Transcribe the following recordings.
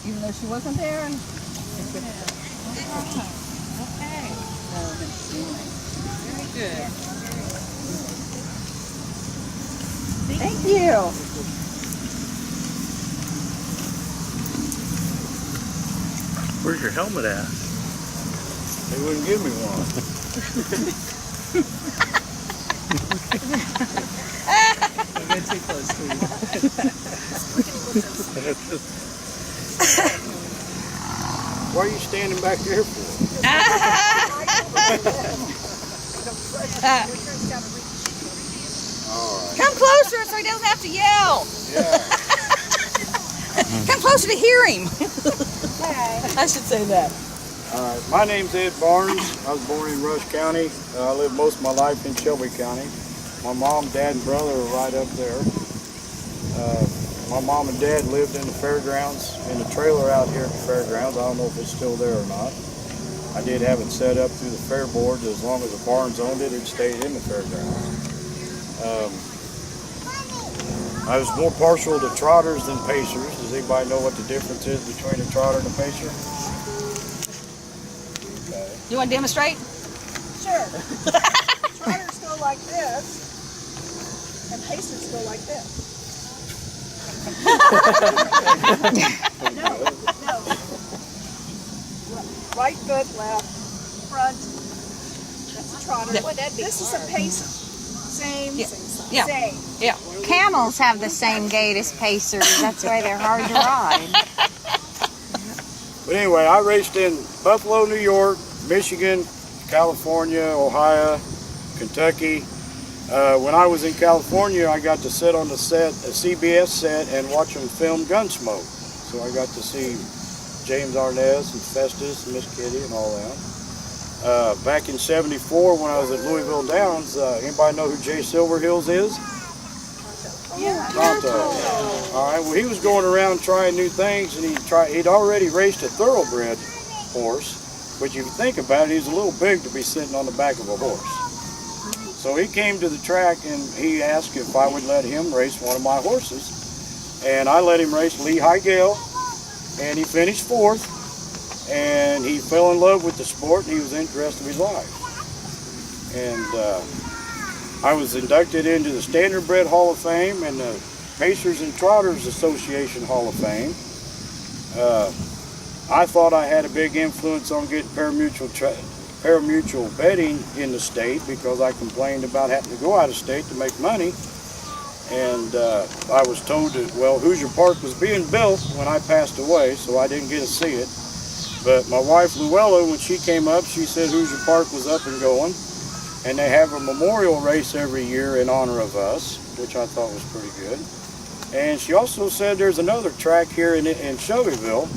even though she wasn't there. And Okay. Very good. thank you. Where's your helmet at? They wouldn't give me one. Don't get too close to you. What are you standing back there for? Come closer so he doesn't have to yell. Yeah. Come closer to hear him. I should say that. All right. My name's Ed Barnes. I was born in Rush County. I lived most of my life in Shelby County. My mom, dad, and brother are right up there. My mom and dad lived in the fairgrounds, in the trailer out here at the fairgrounds. I don't know if it's still there or not. I did have it set up through the fair board. As long as the Barnes owned it, it stayed in the fairgrounds. I was more partial to trotters than pacers. Does anybody know what the difference is between a trotter and a pacer? Okay. You want to demonstrate? Sure. Trotters go like this, and pacers go like this. No. Right foot, left, front. That's a trotter. This is a pacer. Same. Yeah. Same. Yeah. Camels have the same gait as pacers. That's why they're hard to ride. But anyway, I raced in Buffalo, New York, Michigan, California, Ohio, Kentucky. When I was in California, I got to sit on the set, a CBS set, and watch them film Gunsmoke. So I got to see James Arness and Festus and Miss Kitty and all that. Back in '74, when I was at Louisville Downs, anybody know who Jay Silverhills is? Yeah. Tonto. All right. Well, he was going around trying new things, and he'd already raced a thoroughbred horse. But you think about it, he's a little big to be sitting on the back of a horse. So he came to the track and he asked if I would let him race one of my horses. And I let him race Lehigh Gale, and he finished 4th. And he fell in love with the sport, and he was in the rest of his life. And I was inducted into the Standardbred Hall of Fame and the Pacers and Trotters Association Hall of Fame. I thought I had a big influence on getting parimutuel betting in the state because I complained about having to go out of state to make money. And I was told that, well, Hoosier Park was being built when I passed away, so I didn't get to see it. But my wife, Luella, when she came up, she said Hoosier Park was up and going. And they have a memorial race every year in honor of us, which I thought was pretty good. And she also said there's another track here in Shelbyville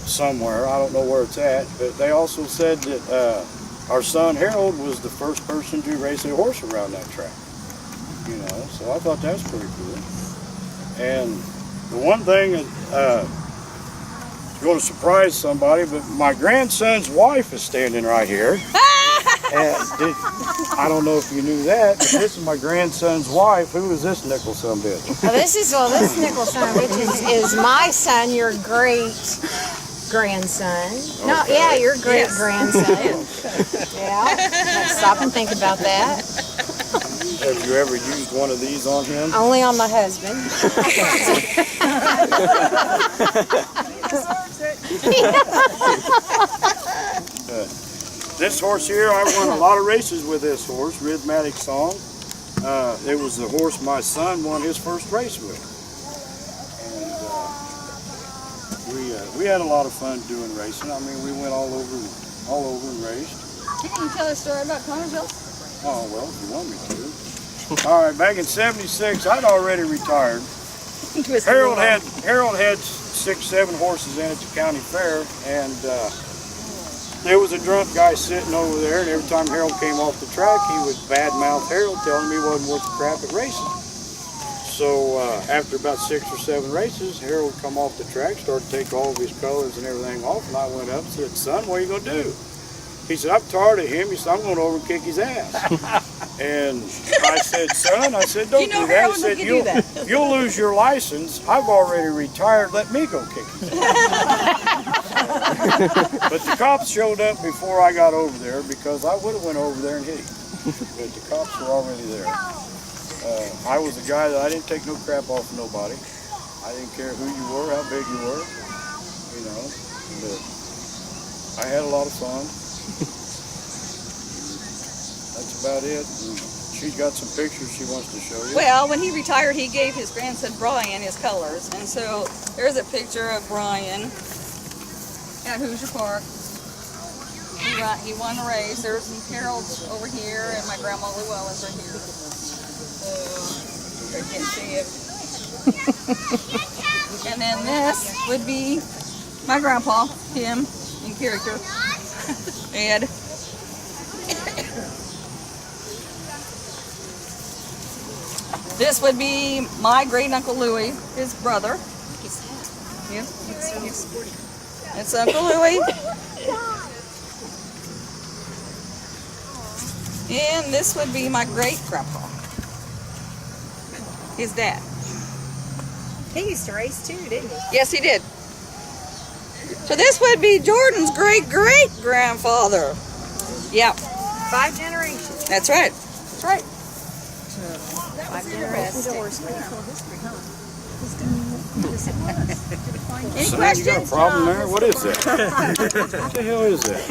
somewhere. I don't know where it's at. But they also said that our son Harold was the first person to race a horse around that track. You know, so I thought that was pretty cool. And the one thing that going to surprise somebody, but my grandson's wife is standing right here. And I don't know if you knew that, but this is my grandson's wife. Who is this nickel son bitch? Well, this Nicholson son, which is my son, your great grandson. No, Okay. yeah, your great grandson. Yeah, let's stop and think about that. Have you ever used one of these on him? Only on my husband. This horse here, I won a lot of races with this horse, Rhythmatic Song. It was the horse my son won his first race with. And we had a lot of fun doing racing. I mean, we went all over and raced. Can you tell a story about Connersville? Oh, well, if you want me to. All right, back in '76, I'd already retired. Harold had 6, 7 horses in at the county fair, and there was a drunk guy sitting over there, and every time Harold came off the track, he would badmouth Harold, telling him he wasn't worth the crap at racing. So after about 6 or 7 races, Harold come off the track, started to take all of his colors and everything off, and I went up and said, "Son, what are you going to do?" He said, "I'm tired of him." He said, "I'm going over and kick his ass." And I said, son, I said, don't You know do that. I heroin will said, give you that. you'll lose your license. I've already retired. Let me go kick it. But the cops showed up before I got over there because I would have went over there and hit him. But the cops were already there. I was a guy that I didn't take no crap off of nobody. I didn't care who you were, how big you were, you know. But I had a lot of fun. That's about it. And she's got some pictures she wants to show you. Well, when he retired, he gave his grandson Brian his colors. And so there's a picture of Brian at Hoosier Park. He won the race. There's some Harold's over here, and my grandma Llewellyn's right here. So I can't see it. And then this would be my grandpa, him in character, Ed. This would be my great uncle Louie, his brother. Yep. It's Uncle Louie. And this would be my great grandpa, his dad. He used to race too, didn't he? Yes, he did. So this would be Jordan's great-great-grandfather. Yep, 5 generations. that's right. That's right. 5 generations of horsemen. Any So you got a questions? problem there? What is that? What the hell is that?